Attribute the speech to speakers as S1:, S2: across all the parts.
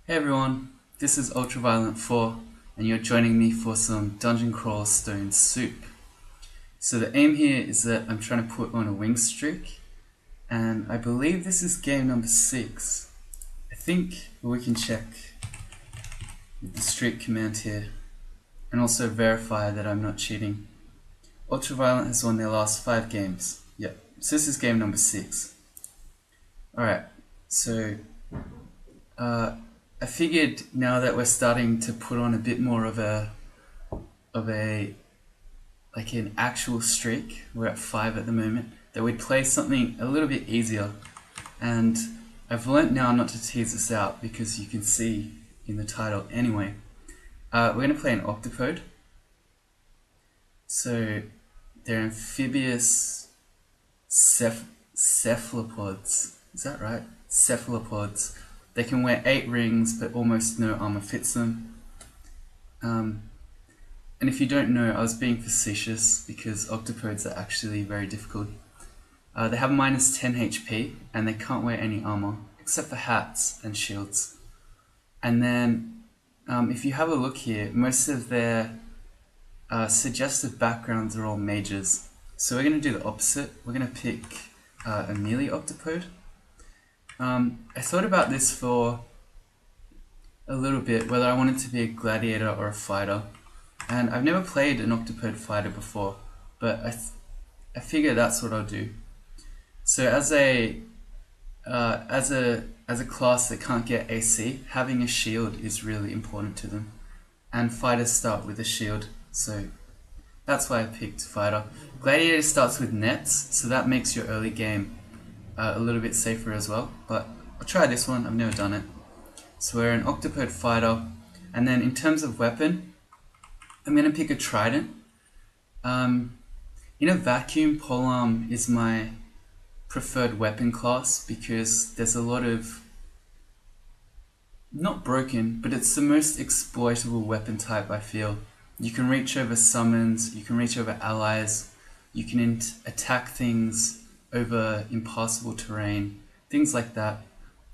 S1: Hey everyone, this is Ultraviolent 4 and you're joining me for some Dungeon Crawl Stone Soup. So the aim here is that I'm trying to put on a wing streak, and I believe this is game number 6. I think we can check with the streak command here and also verify that I'm not cheating. Ultraviolent has won their last 5 games. Yep, so this is game number 6. Alright, so I figured now that we're starting to put on a bit more of an actual streak, we're at 5 at the moment, that we'd play something a little bit easier. And I've learnt now not to tease this out because you can see in the title anyway. We're going to play an octopode. So they're amphibious cephalopods. Is that right? Cephalopods. They can wear 8 rings, but almost no armor fits them. And if you don't know, I was being facetious because octopodes are actually very difficult. They have minus 10 HP and they can't wear any armor except for hats and shields. And then if you have a look here, most of their suggested backgrounds are all mages. So we're going to do the opposite. We're going to pick a mealy octopode. I thought about this for a little bit, whether I wanted to be a gladiator or a fighter. And I've never played an Octopode Fighter before, but I figure that's what I'll do. So as a class that can't get AC, having a shield is really important to them. And fighters start with a shield, so that's why I picked fighter. Gladiator starts with nets, so that makes your early game a little bit safer as well. But I'll try this one, I've never done it. So we're an Octopode Fighter, and then in terms of weapon, I'm going to pick a trident. In a vacuum, polearm is my preferred weapon class because there's a lot of, not broken, but it's the most exploitable weapon type I feel. You can reach over summons, you can reach over allies, you can attack things over impassable terrain, things like that.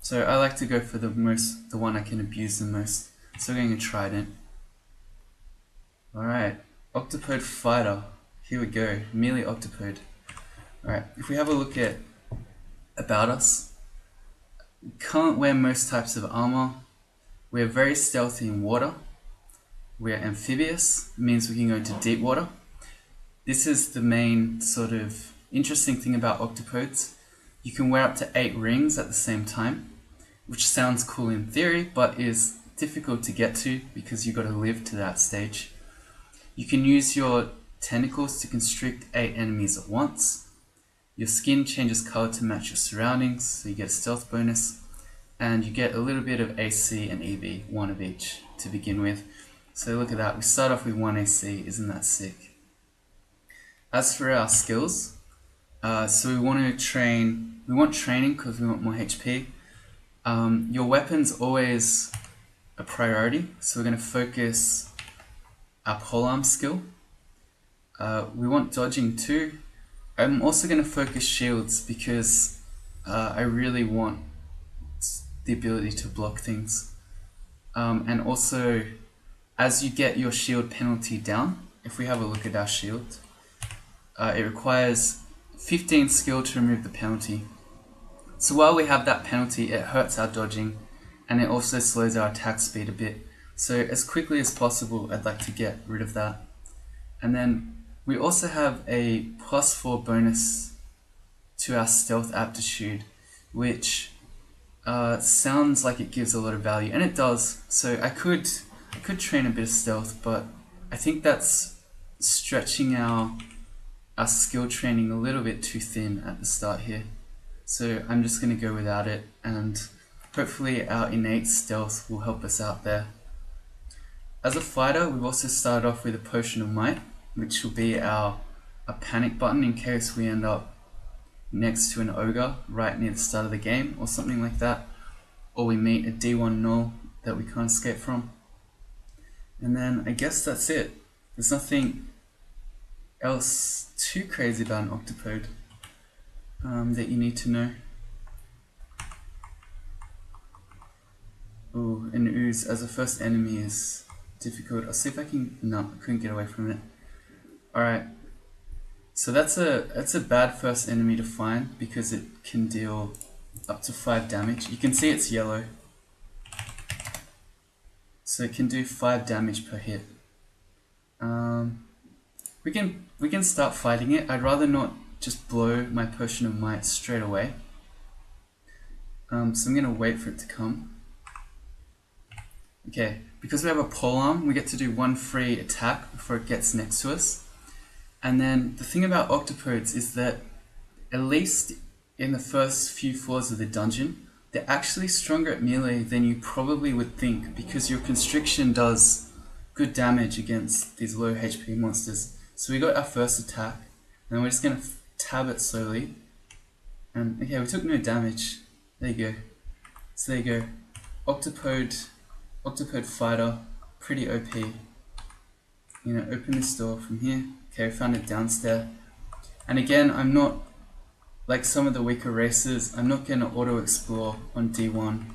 S1: So I like to go for the one I can abuse the most. So we're going a trident. Alright, Octopode Fighter. Here we go, mealy octopode. Alright, if we have a look at about us, we can't wear most types of armor. We're very stealthy in water. We're amphibious, means we can go into deep water. This is the main sort of interesting thing about octopodes. You can wear up to 8 rings at the same time, which sounds cool in theory, but is difficult to get to because you've got to live to that stage. You can use your tentacles to constrict 8 enemies at once. Your skin changes color to match your surroundings, so you get a stealth bonus, and you get a little bit of AC and EV, one of each to begin with. So look at that, we start off with 1 AC, isn't that sick? As for our skills, so we want training because we want more HP. Your weapon's always a priority, so we're going to focus our polearm skill. We want dodging too. I'm also going to focus shields because I really want the ability to block things. And also, as you get your shield penalty down, if we have a look at our shield, it requires 15 skill to remove the penalty. So while we have that penalty, it hurts our dodging, and it also slows our attack speed a bit. So as quickly as possible, I'd like to get rid of that. And then we also have a +4 bonus to our stealth aptitude, which sounds like it gives a lot of value, and it does. So I could train a bit of stealth, but I think that's stretching our skill training a little bit too thin at the start here. So I'm just going to go without it, and hopefully our innate stealth will help us out there. As a fighter, we've also started off with a Potion of Might, which will be a panic button in case we end up next to an ogre right near the start of the game or something like that, or we meet a D1 null that we can't escape from. And then I guess that's it. There's nothing else too crazy about an octopode that you need to know. Ooh, an ooze as a first enemy is difficult. I'll see if I can. No, I couldn't get away from it. Alright. So that's a bad first enemy to find because it can deal up to 5 damage. You can see it's yellow. So it can do 5 damage per hit. We can start fighting it. I'd rather not just blow my potion of might straight away. So I'm gonna wait for it to come. Okay, because we have a polearm, we get to do 1 free attack before it gets next to us. And then the thing about octopodes is that at least in the first few floors of the dungeon, they're actually stronger at melee than you probably would think because your constriction does good damage against these low HP monsters. So we got our first attack, and we're just going to tab it slowly. And okay, we took no damage. There you go. So there you go. Octopode Fighter, pretty OP. You know, open this door from here. Okay, we found it downstairs. And again, I'm not, like some of the weaker races, I'm not going to auto-explore on D1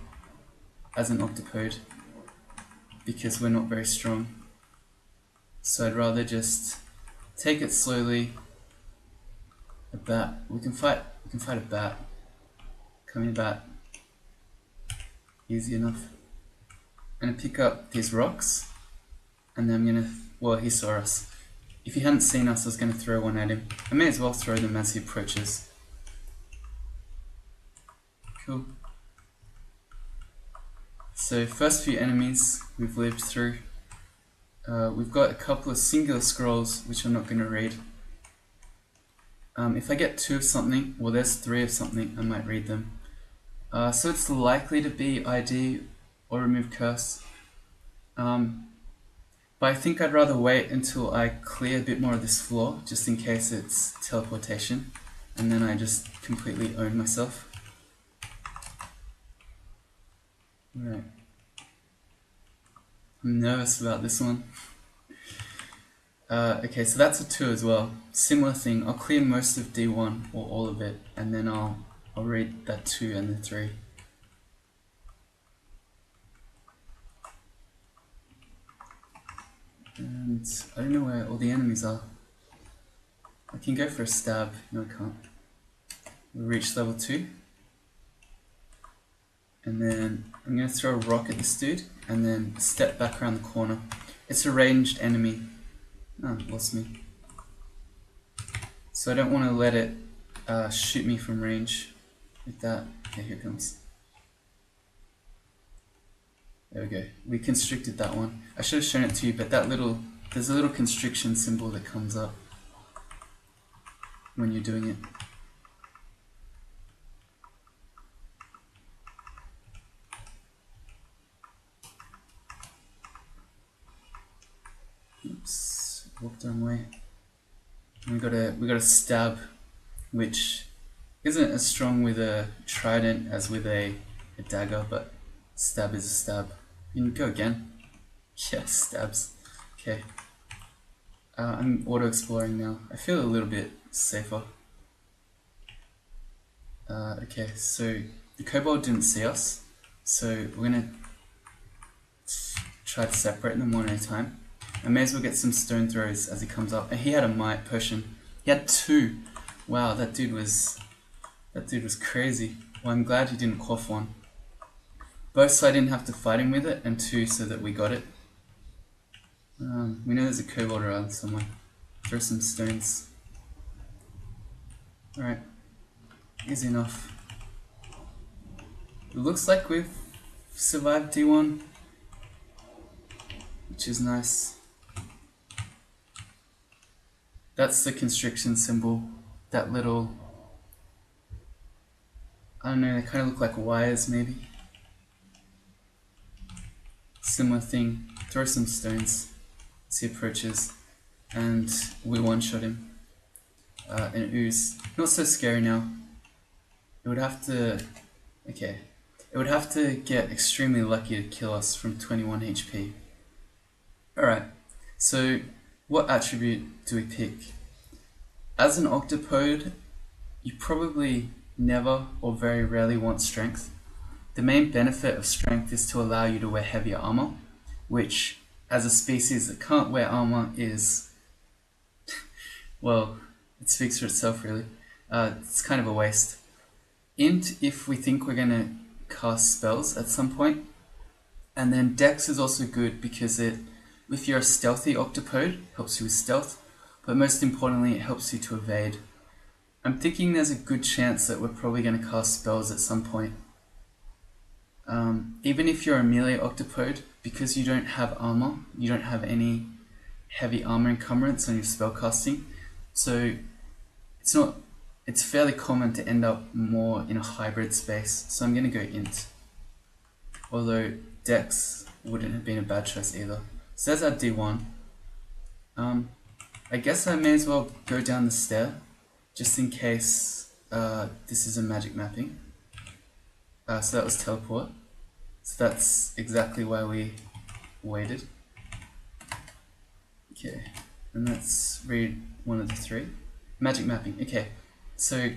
S1: as an octopode because we're not very strong. So I'd rather just take it slowly. A bat. We can fight a bat. Come here, bat. Easy enough. I'm gonna pick up these rocks, and then I'm gonna. Well, he saw us. If he hadn't seen us, I was gonna throw one at him. I may as well throw them as he approaches. Cool. So first few enemies we've lived through. We've got a couple of singular scrolls which I'm not gonna read. If I get 2 of something, well there's 3 of something, I might read them. So it's likely to be ID or remove curse. But I think I'd rather wait until I clear a bit more of this floor, just in case it's teleportation, and then I just completely own myself. Right. I'm nervous about this one. Okay, so that's a 2 as well. Similar thing, I'll clear most of D1 or all of it, and then I'll read that 2 and the 3. And I don't know where all the enemies are. I can go for a stab. No, I can't. We'll reach level 2. And then I'm going to throw a rock at this dude and then step back around the corner. It's a ranged enemy. Oh, lost me. So I don't want to let it shoot me from range like that. Okay, here it comes. There we go. We constricted that one. I should have shown it to you, but there's a little constriction symbol that comes up when you're doing it. Oops, walked the wrong way. And we got a stab, which isn't as strong with a trident as with a dagger, but stab is a stab. You can go again. Yeah, stabs. Okay. I'm auto-exploring now. I feel a little bit safer. Okay, so the kobold didn't see us, so we're gonna try to separate them one at a time. I may as well get some stone throws as he comes up. And he had a might potion. He had 2. Wow, that dude was crazy. Well, I'm glad he didn't quaff one. Both so I didn't have to fight him with it, and 2 so that we got it. We know there's a kobold around somewhere. Throw some stones. Alright. Easy enough. It looks like we've survived D1, which is nice. That's the constriction symbol. That little, I don't know, they kind of look like wires maybe. Similar thing. Throw some stones as he approaches, and we one-shot him. An ooze. Not so scary now. It would have to... Okay. It would have to get extremely lucky to kill us from 21 HP. Alright. So, what attribute do we pick? As an octopode, you probably never or very rarely want strength. the main benefit of strength is to allow you to wear heavier armor, which as a species that can't wear armor is, well, it speaks for itself really. It's kind of a waste. Int if we think we're going to cast spells at some point, and then Dex is also good because if you're a stealthy octopode, helps you with stealth, but most importantly it helps you to evade. I'm thinking there's a good chance that we're probably going to cast spells at some point. Even if you're a melee octopode, because you don't have armor, you don't have any heavy armor encumbrance on your spellcasting, so it's fairly common to end up more in a hybrid space, so I'm going to go int. Although Dex wouldn't have been a bad choice either. So there's our D1. I guess I may as well go down the stair, just in case this is a magic mapping. So that was teleport. So that's exactly why we waited. Okay, and let's read one of the three. Magic mapping, okay. So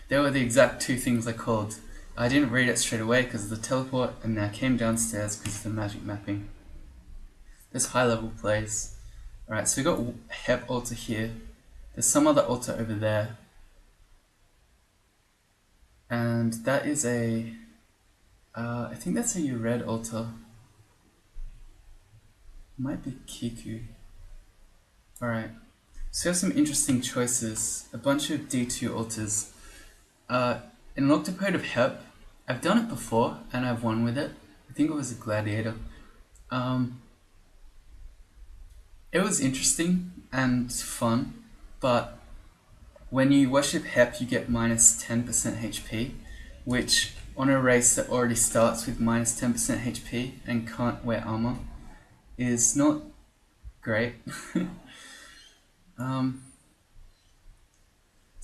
S1: there were the exact two things I called. I didn't read it straight away because of the teleport, and then I came downstairs because of the magic mapping. There's high level plays. Alright, so we got Hep altar here. There's some other altar over there. And that is I think that's a Ured altar. Might be Kiku. Alright, so we have some interesting choices. A bunch of D2 altars. In an Octopode of Hep, I've done it before and I've won with it. I think it was a gladiator. It was interesting and fun, but when you worship Hep you get minus 10% HP, which on a race that already starts with minus 10% HP and can't wear armor is not great. Is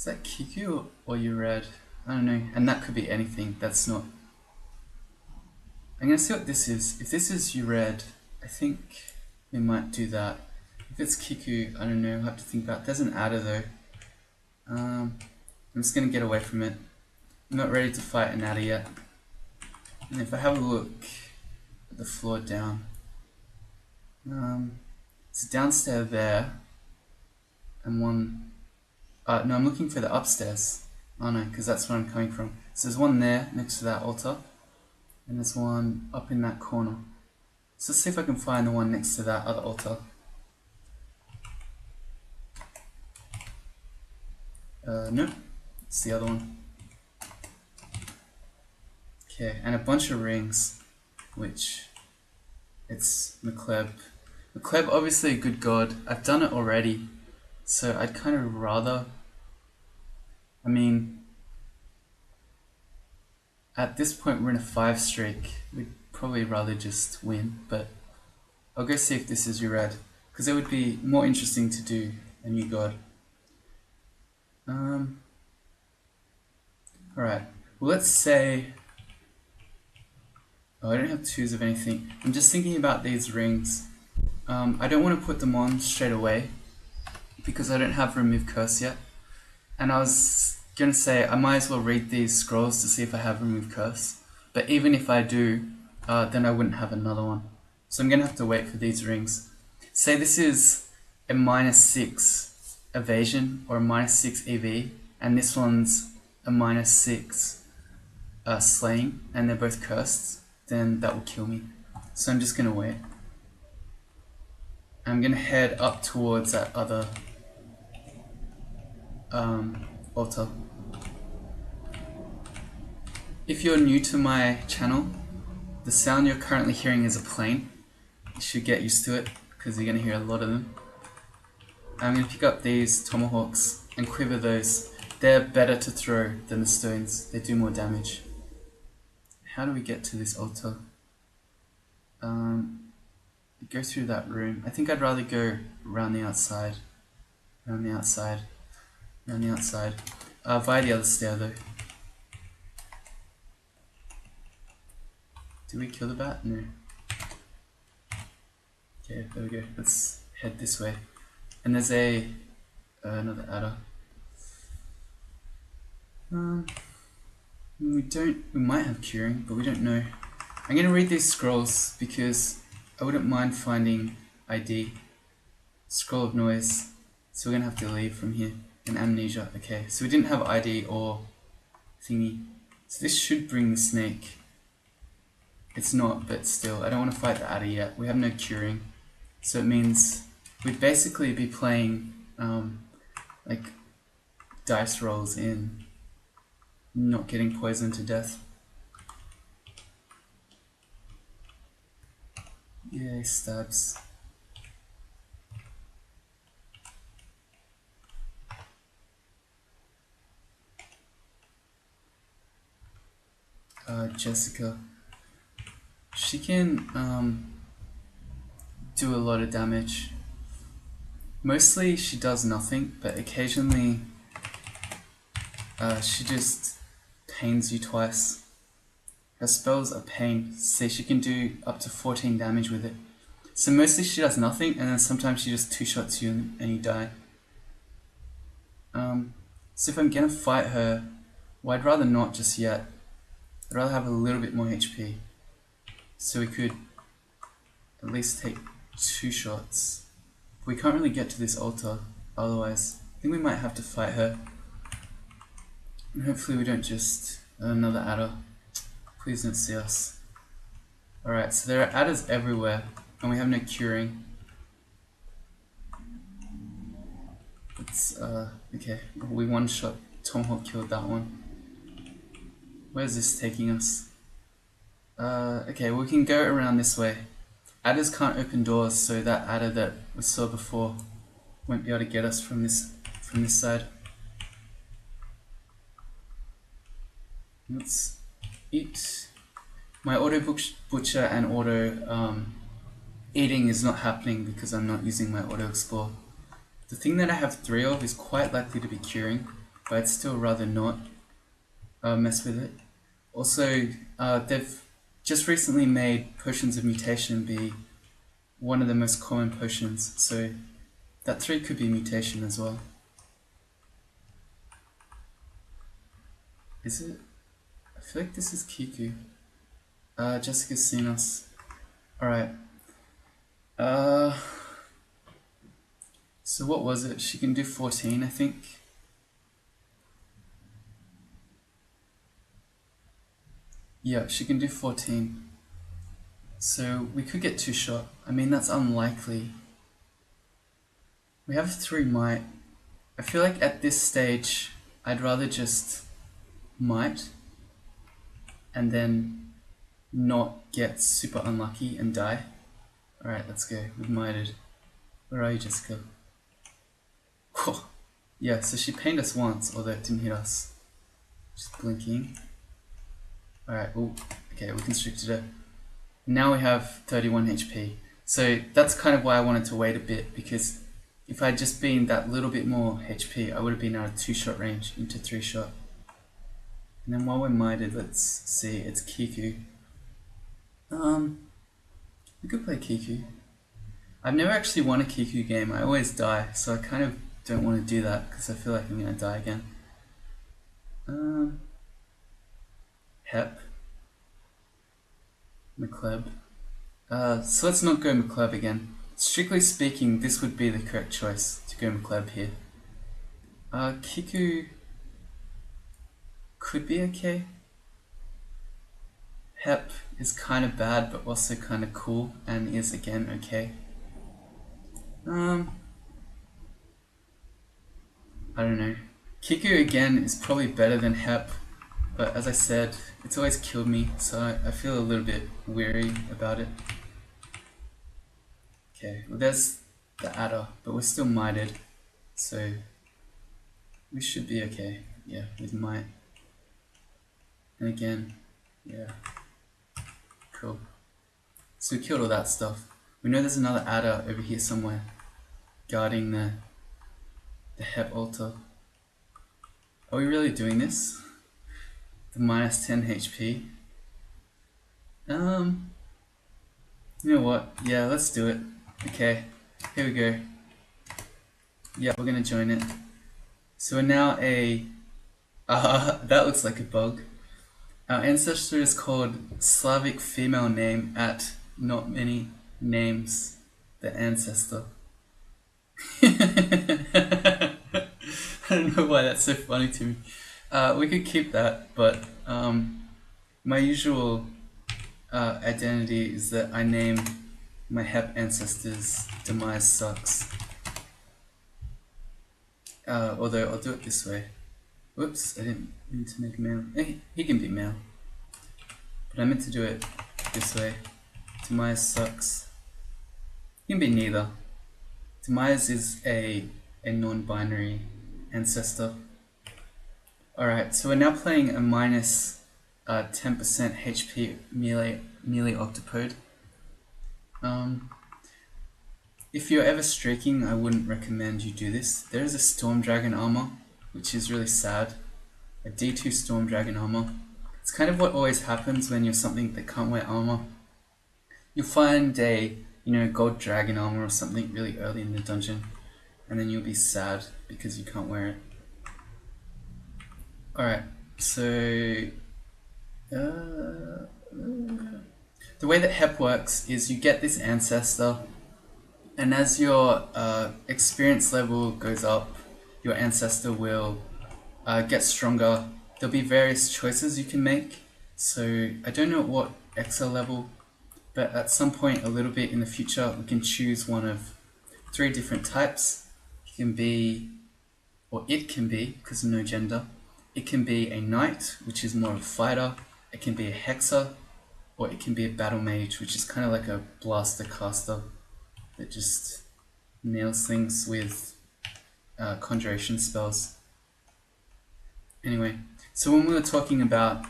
S1: that Kiku or Ured? I don't know, and that could be anything. That's not. I'm gonna see what this is. If this is Ured, I think we might do that. If it's Kiku, I don't know, I'll have to think about it. There's an adder though. I'm just gonna get away from it. I'm not ready to fight an adder yet. And if I have a look at the floor down, it's downstairs there, and one. No, I'm looking for the upstairs. Oh no, because that's where I'm coming from. So there's one there next to that altar, and there's one up in that corner. So let's see if I can find the one next to that other altar. No, it's the other one. Okay, and a bunch of rings, which it's Mcleb. Mcleb, obviously a good god. I've done it already, so I'd kind of rather. I mean, at this point we're in a 5 streak. We'd probably rather just win, but I'll go see if this is Ured, because it would be more interesting to do a new god. Alright, well let's say. Oh, I don't have 2s of anything. I'm just thinking about these rings. I don't want to put them on straight away because I don't have remove curse yet. And I was going to say I might as well read these scrolls to see if I have remove curse. But even if I do, then I wouldn't have another one. So I'm going to have to wait for these rings. Say this is a -6 evasion or a -6 EV, and this one's a -6 slaying, and they're both cursed, then that will kill me. So I'm just going to wait. I'm going to head up towards that other altar. If you're new to my channel, the sound you're currently hearing is a plane. You should get used to it because you're going to hear a lot of them. I'm going to pick up these tomahawks and quiver those. They're better to throw than the stones. They do more damage. How do we get to this altar? Go through that room. I think I'd rather go around the outside. Around the outside. Around the outside. Via the other stair though. Did we kill the bat? No. Okay, there we go. Let's head this way. And there's another adder. We might have curing, but we don't know. I'm gonna read these scrolls because I wouldn't mind finding ID. Scroll of noise. So we're gonna have to leave from here. And amnesia. Okay, so we didn't have ID or thingy. So this should bring the snake. It's not, but still, I don't want to fight the adder yet. We have no curing. So it means we'd basically be playing like dice rolls in not getting poisoned to death. Yay, stabs. Jessica. She can do a lot of damage. Mostly she does nothing, but occasionally she just pains you twice. Her spells are pain, so she can do up to 14 damage with it. So mostly she does nothing, and then sometimes she just two-shots you and you die. So if I'm gonna fight her, well, I'd rather not just yet. I'd rather have a little bit more HP. So we could at least take 2 shots. We can't really get to this altar otherwise. I think we might have to fight her. And hopefully we don't just... another adder. Please don't see us. Alright, so there are adders everywhere, and we have no curing. It's, okay, we one-shot Tomahawk killed that one. Where's this taking us? Okay, we can go around this way. Adders can't open doors, so that adder that we saw before won't be able to get us from this side. Let's eat. My auto butcher and auto eating is not happening because I'm not using my auto explore. The thing that I have 3 of is quite likely to be curing, but I'd still rather not mess with it. Also, they've just recently made potions of mutation be one of the most common potions, so that 3 could be mutation as well. Is it? I feel like this is Kiku. Jessica's seen us. Alright. So what was it? She can do 14, I think. Yeah, she can do 14. So we could get 2-shot. I mean, that's unlikely. We have 3 might. I feel like at this stage, I'd rather just might and then not get super unlucky and die. Alright, let's go. We've mighted. Where are you, Jessica? Whew. Yeah, so she pained us once, although it didn't hit us. Just blinking. Alright, oh, okay, we constricted her. Now we have 31 HP. So that's kind of why I wanted to wait a bit, because if I'd just been that little bit more HP, I would have been out of 2-shot range into 3-shot. And then while we're mighted, let's see, it's Kiku. We could play Kiku. I've never actually won a Kiku game, I always die, so I kind of don't want to do that, because I feel like I'm going to die again. Hep. McCleb. So let's not go McCleb again. Strictly speaking, this would be the correct choice to go McCleb here. Kiku could be okay. Hep is kind of bad, but also kind of cool, and is again okay. I don't know. Kiku again is probably better than Hep, but as I said, it's always killed me, so I feel a little bit weary about it. Okay, well there's the adder, but we're still mighted, so we should be okay. Yeah, with might. And again, yeah. Cool. So we killed all that stuff. We know there's another adder over here somewhere, guarding the Hep altar. Are we really doing this? The minus 10 HP? You know what? Yeah, let's do it. Okay, here we go. Yeah, we're gonna join it. So we're now a... that looks like a bug. Our ancestor is called Slavic female name at not many names. The ancestor. I don't know why that's so funny to me. We could keep that, but my usual identity is that I name my hep ancestors Demise Sucks. Although I'll do it this way. Whoops, I didn't mean to make male. He can be male. But I meant to do it this way. Demise Sucks. He can be neither. Demise is a non-binary ancestor. Alright, so we're now playing a minus 10% HP mealy Octopode. If you're ever streaking, I wouldn't recommend you do this. There is a Storm Dragon armor, which is really sad. A D2 Storm Dragon armor. It's kind of what always happens when you're something that can't wear armor. You'll find a, gold dragon armor or something really early in the dungeon, and then you'll be sad because you can't wear it. Alright, so the way that hep works is you get this ancestor, and as your experience level goes up, your ancestor will get stronger. There'll be various choices you can make. So I don't know what XL level, but at some point a little bit in the future, we can choose one of 3 different types. It can be, because of no gender, it can be a knight, which is more of a fighter. It can be a hexer, or it can be a battle mage, which is kind of like a blaster caster that just nails things with conjuration spells. Anyway, so when we were talking about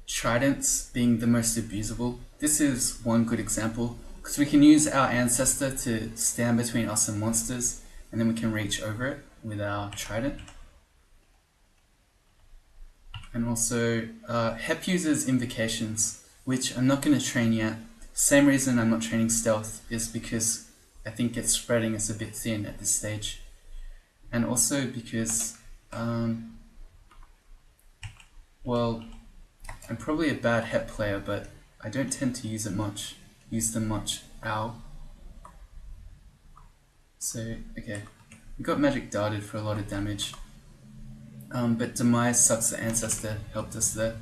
S1: tridents being the most abusable, this is one good example, because we can use our ancestor to stand between us and monsters, and then we can reach over it with our trident. And also, hep uses invocations, which I'm not going to train yet. Same reason I'm not training stealth is because I think it's spreading us a bit thin at this stage. And also because, well, I'm probably a bad hep player, but I don't tend to use them much. Ow. So, okay. We got magic darted for a lot of damage. But Demise Sucks the Ancestor helped us there.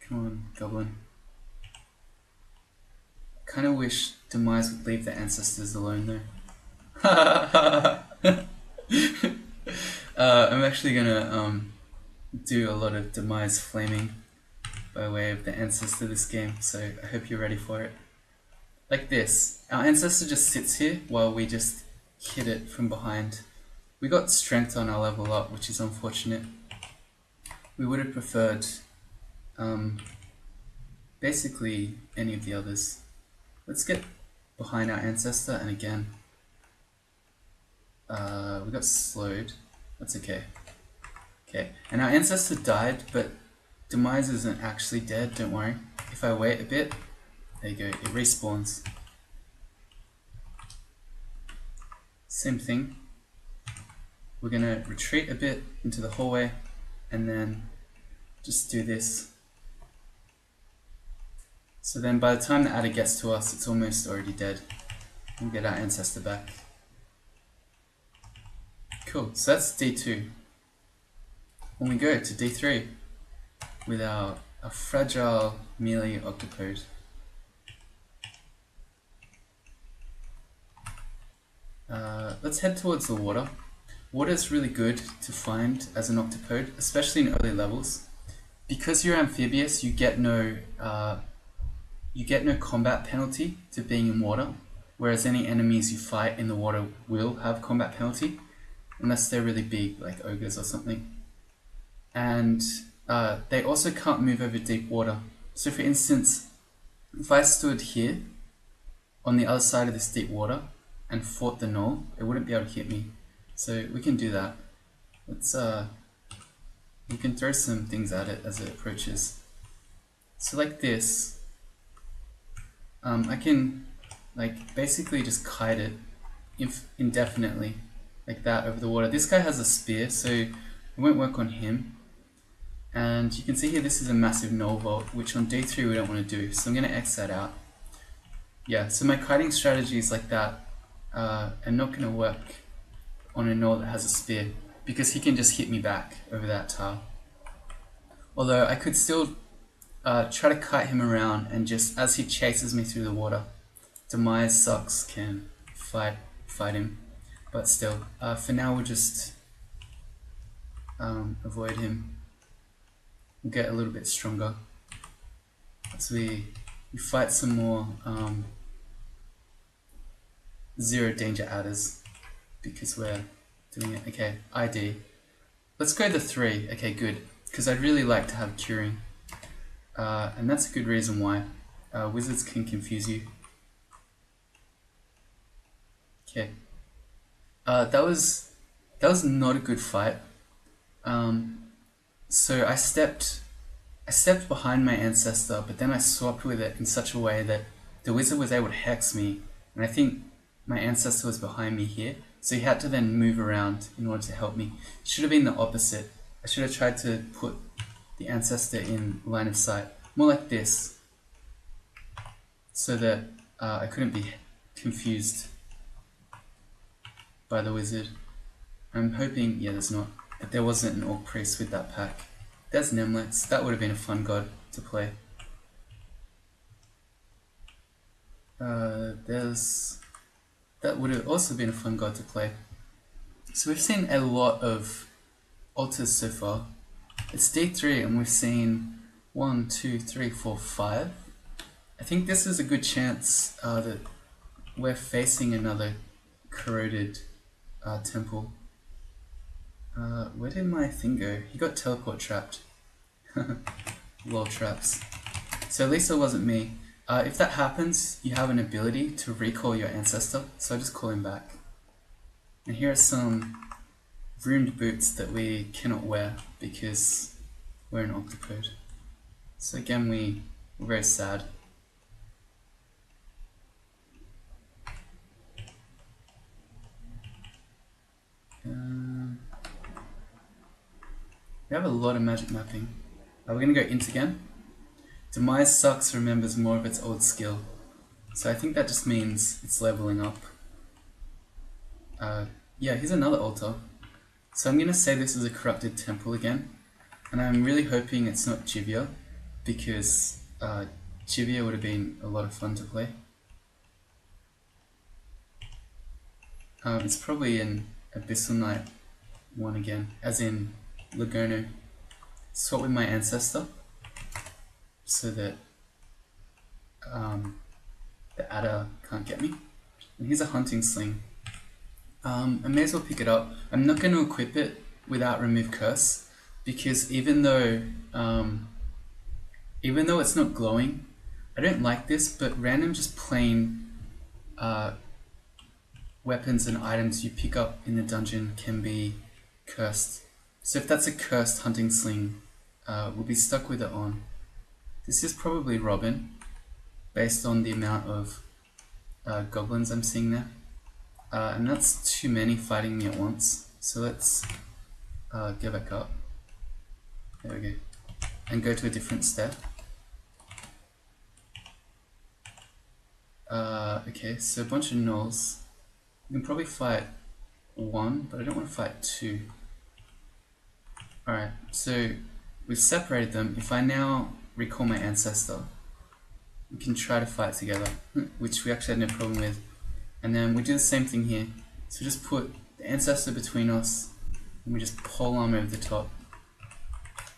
S1: Come on, Goblin. Kinda wish Demise would leave the ancestors alone though. I'm actually gonna do a lot of Demise flaming by way of the ancestor this game, so I hope you're ready for it. Like this, our ancestor just sits here while we just hit it from behind. We got strength on our level up, which is unfortunate. We would have preferred basically any of the others. Let's get behind our ancestor, and again, we got slowed. That's okay. Okay, and our ancestor died, but Demise isn't actually dead, don't worry. If I wait a bit, there you go, it respawns. Same thing. We're gonna retreat a bit into the hallway, and then just do this. So then by the time the adder gets to us, it's almost already dead. We'll get our ancestor back. Cool, so that's D2. When we go to D3 with our fragile mealy Octopode. Let's head towards the water. Water is really good to find as an Octopode, especially in early levels. Because you're amphibious, you get no combat penalty to being in water, whereas any enemies you fight in the water will have combat penalty, unless they're really big, like ogres or something. And they also can't move over deep water. So for instance, if I stood here on the other side of this deep water and fought the gnoll, it wouldn't be able to hit me. So we can do that. Let's we can throw some things at it as it approaches. So like this, I can like basically just kite it indefinitely like that over the water. This guy has a spear, so it won't work on him. And you can see here this is a massive null vault, which on D3 we don't want to do, so I'm going to X that out. Yeah, so my kiting strategies like that are not going to work on a null that has a spear, because he can just hit me back over that tile. Although I could still try to kite him around, and just as he chases me through the water, Demise Sucks can fight him. But still, for now we'll just avoid him. We'll get a little bit stronger as we fight some more zero danger adders, because we're doing it. Okay, ID. Let's go the 3. Okay, good, because I'd really like to have curing. And that's a good reason why. Wizards can confuse you. Okay. That was not a good fight. So I stepped behind my ancestor, but then I swapped with it in such a way that the wizard was able to hex me, and I think my ancestor was behind me here, so he had to then move around in order to help me. It should have been the opposite. I should have tried to put the ancestor in line of sight, more like this, so that I couldn't be confused by the wizard. I'm hoping, yeah, there's not, that there wasn't an Orc Priest with that pack. There's Nemlets. That would have been a fun god to play. That would have also been a fun god to play. So we've seen a lot of altars so far. It's D3 and we've seen 1, 2, 3, 4, 5. I think this is a good chance that we're facing another corroded temple. Where did my thing go? He got teleport trapped. Lol traps. So at least it wasn't me. If that happens, you have an ability to recall your ancestor, so I just call him back. And here are some ruined boots that we cannot wear because we're an Octopode. So again, we're very sad. We have a lot of magic mapping. We're going to go int again. Demise Sucks remembers more of its old skill. So I think that just means it's leveling up. Yeah, here's another altar. So I'm going to say this is a corrupted temple again. And I'm really hoping it's not Jivia, because Jivia would have been a lot of fun to play. It's probably an Abyssal Knight one again, as in Lagono. Swap with my ancestor so that the adder can't get me. And here's a hunting sling. I may as well pick it up. I'm not going to equip it without remove curse, because even though it's not glowing, I don't like this, but random just plain weapons and items you pick up in the dungeon can be cursed. So if that's a cursed hunting sling, we'll be stuck with it on. This is probably Robin, based on the amount of goblins I'm seeing there. And that's too many fighting me at once. So let's go back up. There we go. And go to a different step. Okay, so a bunch of gnolls. We can probably fight 1, but I don't want to fight 2. Alright, so we've separated them. If I now recall my ancestor, we can try to fight together, which we actually had no problem with. And then we do the same thing here. So just put the ancestor between us, and we just pole arm over the top.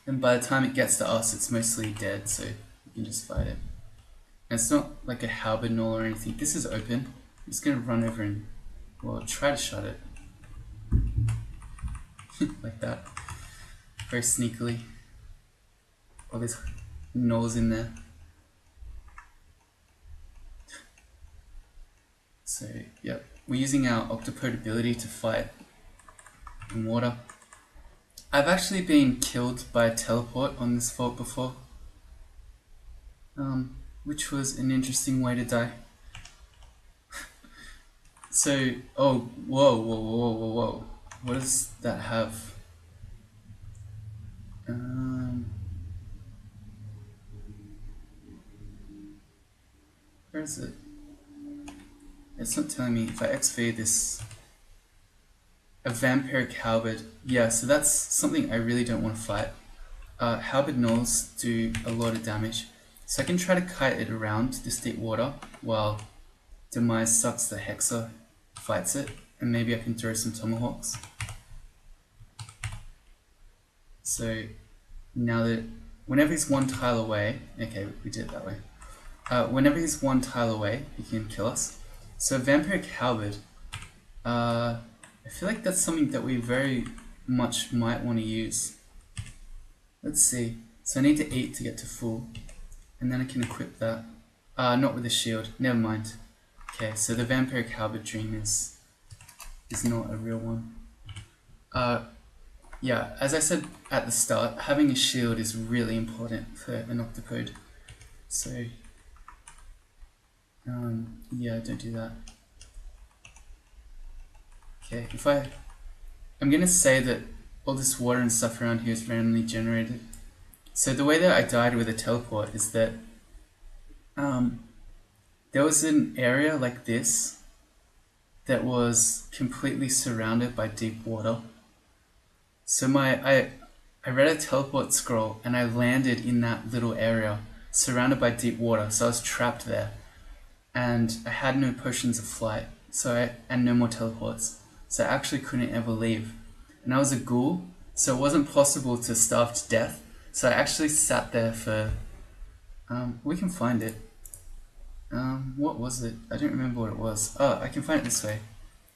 S1: And by the time it gets to us, it's mostly dead, so we can just fight it. And it's not like a halberd gnoll or anything. This is open. I'm just going to run over and, well, try to shut it. Like that. Very sneakily. All these gnolls in there. So, yep. We're using our Octopode ability to fight in water. I've actually been killed by a teleport on this vault before. Which was an interesting way to die. So, oh, whoa. What does that have? Where is it? It's not telling me. If I XV this, a vampiric halberd. Yeah, so that's something I really don't want to fight. Halberd gnolls do a lot of damage. So I can try to kite it around this deep water while Demise sucks the Hexa, fights it, and maybe I can throw some tomahawks. So now that whenever he's one tile away, okay, we did it that way. Whenever he's one tile away, he can kill us. So vampiric halberd, I feel like that's something that we very much might want to use. Let's see. So I need to eat to get to full, and then I can equip that. Not with a shield. Never mind. Okay, so the vampiric halberd dream is not a real one. Yeah, as I said at the start, having a shield is really important for an octopode. So, yeah, don't do that. Okay, I'm gonna say that all this water and stuff around here is randomly generated. So the way that I died with a teleport is that there was an area like this that was completely surrounded by deep water. So I read a teleport scroll and I landed in that little area surrounded by deep water. So I was trapped there, and I had no potions of flight, and no more teleports. So I actually couldn't ever leave. And I was a ghoul, so it wasn't possible to starve to death. So I actually sat there for. We can find it. What was it? I don't remember what it was. Oh, I can find it this way.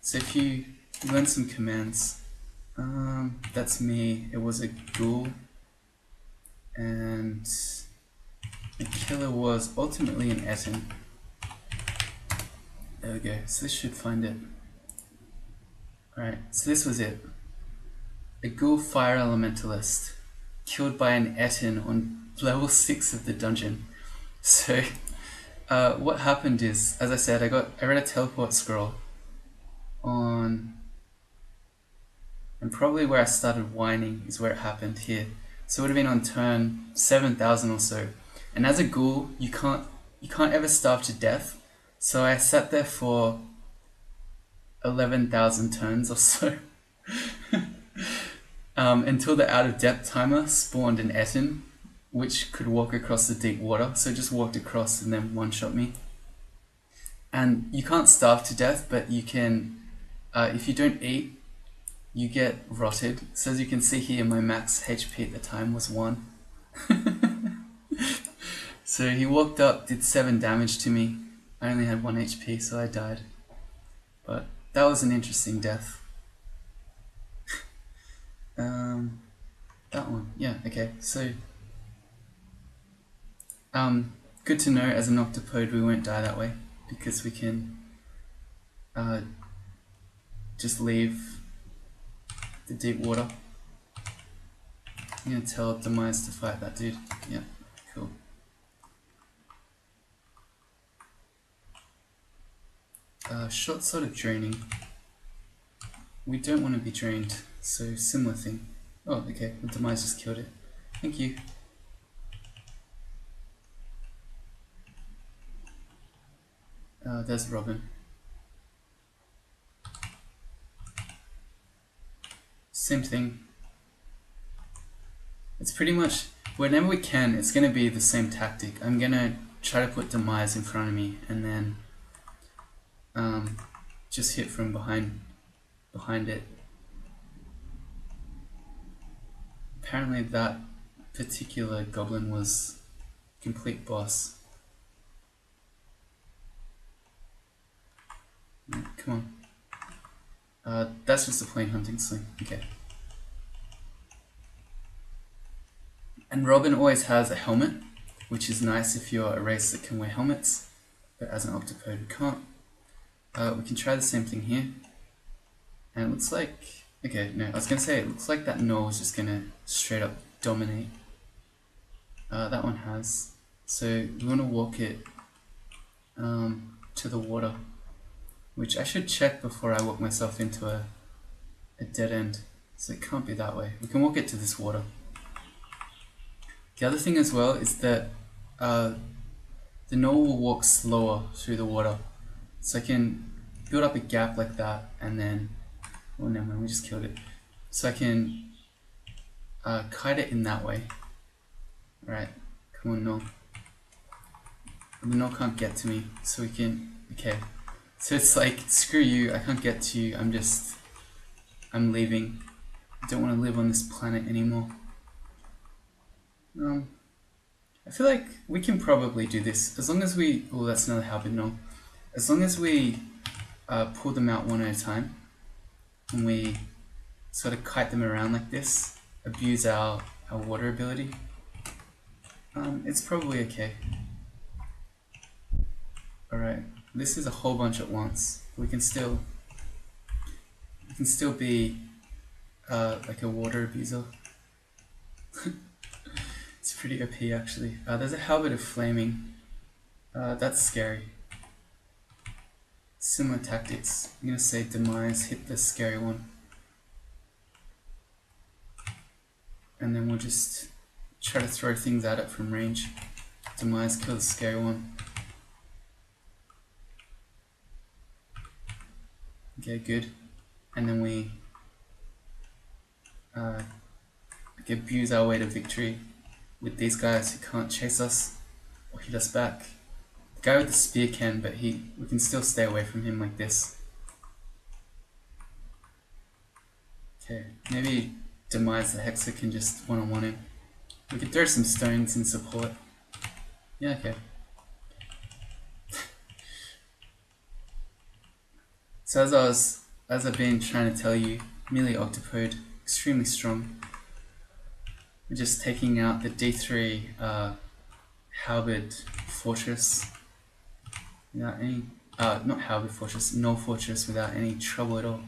S1: So if you learn some commands. That's me. It was a ghoul, and the killer was ultimately an Etten. There we go. So this should find it. Alright, so this was it. A ghoul fire elementalist killed by an Etten on level 6 of the dungeon. So what happened is, as I said, I read a teleport scroll on. And probably where I started whining is where it happened here. So it would have been on turn 7,000 or so. And as a ghoul, you can't ever starve to death. So I sat there for 11,000 turns or so. Until the out of depth timer spawned an Etten, which could walk across the deep water. So it just walked across and then one-shot me. And you can't starve to death, but you can, if you don't eat, you get rotted. So as you can see here, my max HP at the time was 1. So he walked up, did 7 damage to me. I only had 1 HP, so I died. But that was an interesting death. That one, yeah, okay. So, good to know as an octopode we won't die that way, because we can just leave the deep water. I'm gonna tell Demise to fight that dude. Yeah, cool. Short sort of draining. We don't want to be drained, so similar thing. Oh, okay, the Demise just killed it. Thank you. There's Robin. Same thing. It's pretty much, whenever we can, it's going to be the same tactic. I'm going to try to put Demise in front of me and then just hit from behind it. Apparently that particular goblin was complete boss. Come on. That's just a plain hunting sling. Okay. And Robin always has a helmet, which is nice if you're a race that can wear helmets, but as an octopode we can't. We can try the same thing here. And it looks like, okay, no, I was going to say, it looks like that gnoll is just going to straight up dominate. That one has. So we want to walk it to the water. which I should check before I walk myself into a dead end. So it can't be that way. We can walk it to this water. The other thing as well is that the gnoll will walk slower through the water. So I can build up a gap like that and then, oh never mind, we just killed it. So I can kite it in that way. Alright, come on gnoll. The gnoll can't get to me, so we can, okay. So it's like, screw you, I can't get to you, I'm leaving. I don't want to live on this planet anymore. I feel like we can probably do this, as long as we, oh that's another halberd gnoll. As long as we pull them out one at a time, and we sort of kite them around like this, abuse our water ability, it's probably okay. Alright, this is a whole bunch at once. We can still be like a water abuser. It's pretty OP actually. There's a halberd of flaming. That's scary. Similar tactics. I'm gonna say demise, hit the scary one. And then we'll just try to throw things at it from range. Demise, kill the scary one. Okay, good. And then we abuse our way to victory with these guys who can't chase us or hit us back. The guy with the spear can, but we can still stay away from him like this. Okay, maybe Demise the Hexer can just one-on-one him. We could throw some stones in support. Yeah, okay. So as I've been trying to tell you, mealy Octopode, extremely strong. We're just taking out the D3 halberd fortress without any, not halberd fortress, gnoll fortress without any trouble at all.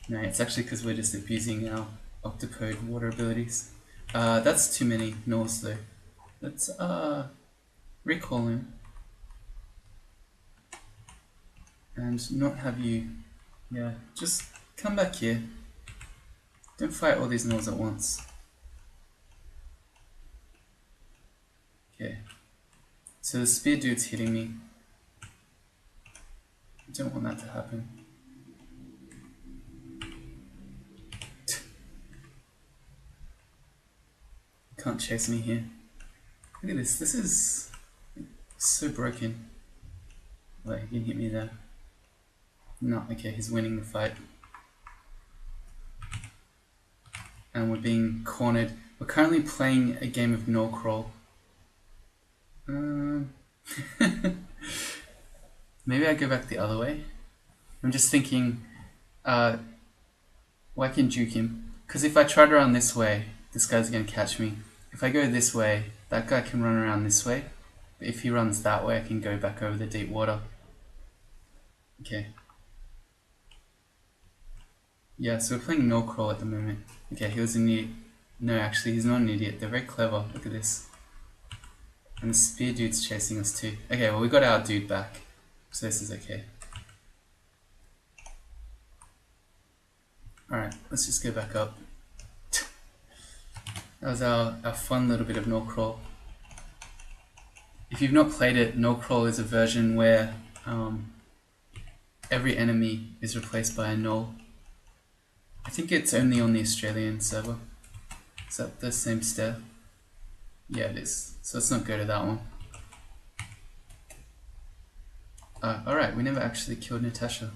S1: No, it's actually because we're just abusing our Octopode water abilities. That's too many gnolls though. Let's recall him. And not have you, yeah, just come back here. Don't fight all these gnolls at once. Okay, so the spear dude's hitting me. I don't want that to happen. Can't chase me here. Look at this, this is so broken. Wait, he can hit me there. No, okay, he's winning the fight. And we're being cornered. We're currently playing a game of gnoll crawl. Maybe I go back the other way. I'm just thinking, well, I can juke him. Because if I try to run this way, this guy's going to catch me. If I go this way, that guy can run around this way. But if he runs that way, I can go back over the deep water. Okay. Yeah, so we're playing no crawl at the moment. Okay, he was an idiot. No, actually, he's not an idiot. They're very clever. Look at this. And the spear dude's chasing us too. Okay, well, we got our dude back. So this is okay. Alright, let's just go back up. That was our fun little bit of no crawl. If you've not played it, no crawl is a version where every enemy is replaced by a gnoll. I think it's only on the Australian server. Is that the same stair? Yeah, it is. So let's not go to that one. Alright, we never actually killed Natasha.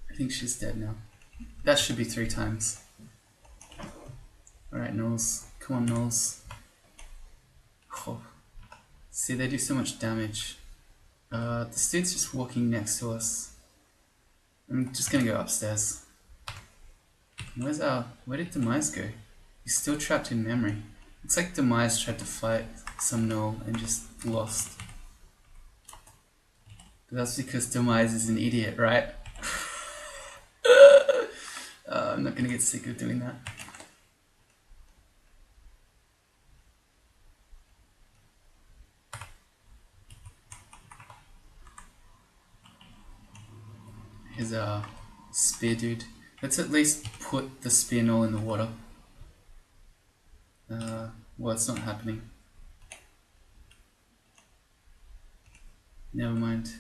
S1: I think she's dead now. That should be 3 times. Alright, gnolls. Come on, gnolls. Oh. See, they do so much damage. This dude's just walking next to us. I'm just gonna go upstairs. Where did Demise go? He's still trapped in memory. Looks like Demise tried to fight some gnoll and just lost. But that's because Demise is an idiot, right? I'm not gonna get sick of doing that. is our spear dude. Let's at least put the spear null in the water. Well, it's not happening. Never mind.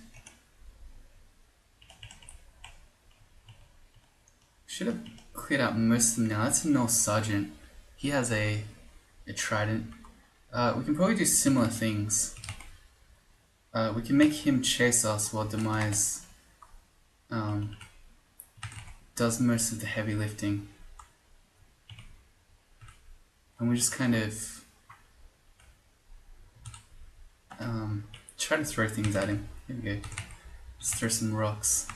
S1: Should have cleared out most of them now. That's a null sergeant. He has a trident. We can probably do similar things. We can make him chase us while Demise does most of the heavy lifting. And we just kind of try to throw things at him. Here we go. Just throw some rocks.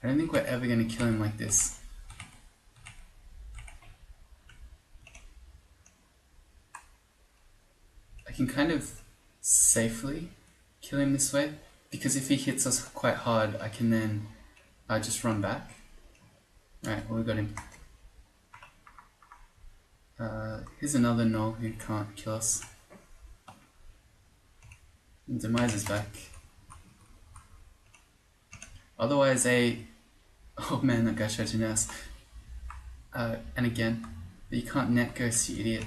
S1: I don't think we're ever going to kill him like this. I can kind of safely kill him this way, because if he hits us quite hard, I can then just run back. Alright, well, we got him. Here's another null who can't kill us. And Demise is back. Otherwise, oh man, that guy tried to nurse. And again, but you can't net ghost, you idiot.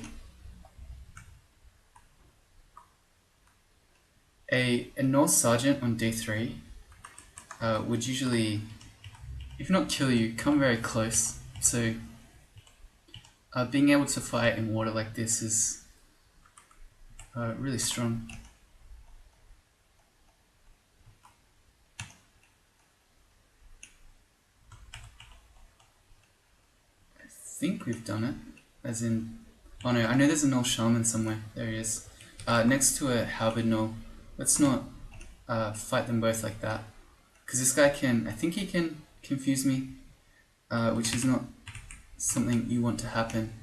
S1: A Norse Sergeant on D3 would usually, if not kill you, come very close. So being able to fight in water like this is really strong. I think we've done it, as in, oh no, I know there's a null shaman somewhere. There he is. Next to a halberd null. Let's not fight them both like that, because this guy can, I think he can confuse me, which is not something you want to happen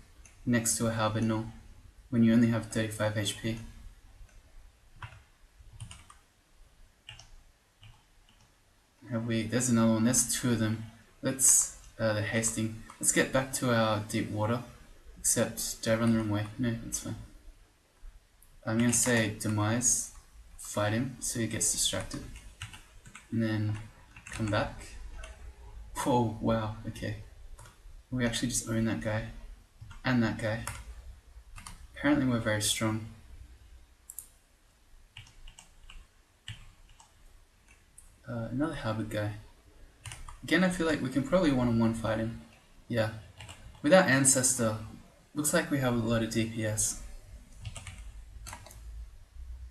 S1: next to a halberd null when you only have 35 HP. There's another one, there's two of them. Let's, they're hasting. Let's get back to our deep water, except, did I run the wrong way? No, that's fine. I'm going to say Demise. Fight him so he gets distracted, and then come back. Oh wow, okay. We actually just own that guy and that guy. Apparently we're very strong. Another halberd guy. Again, I feel like we can probably one-on-one fight him. Yeah. With our ancestor, looks like we have a lot of DPS.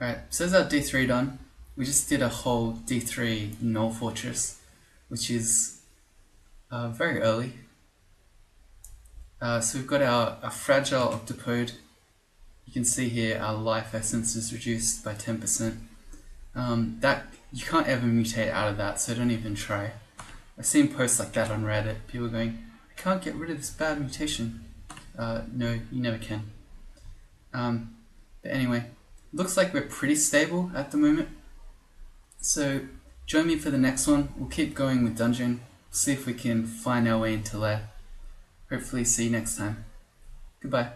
S1: Alright, so that's our D3 done. We just did a whole D3 null fortress, which is very early. So we've got our fragile octopode. You can see here our life essence is reduced by 10%. That you can't ever mutate out of that, so don't even try. I've seen posts like that on Reddit. People going, I can't get rid of this bad mutation. No, you never can. But anyway. Looks like we're pretty stable at the moment. So join me for the next one. We'll keep going with dungeon. See if we can find our way into lair. Hopefully see you next time. Goodbye.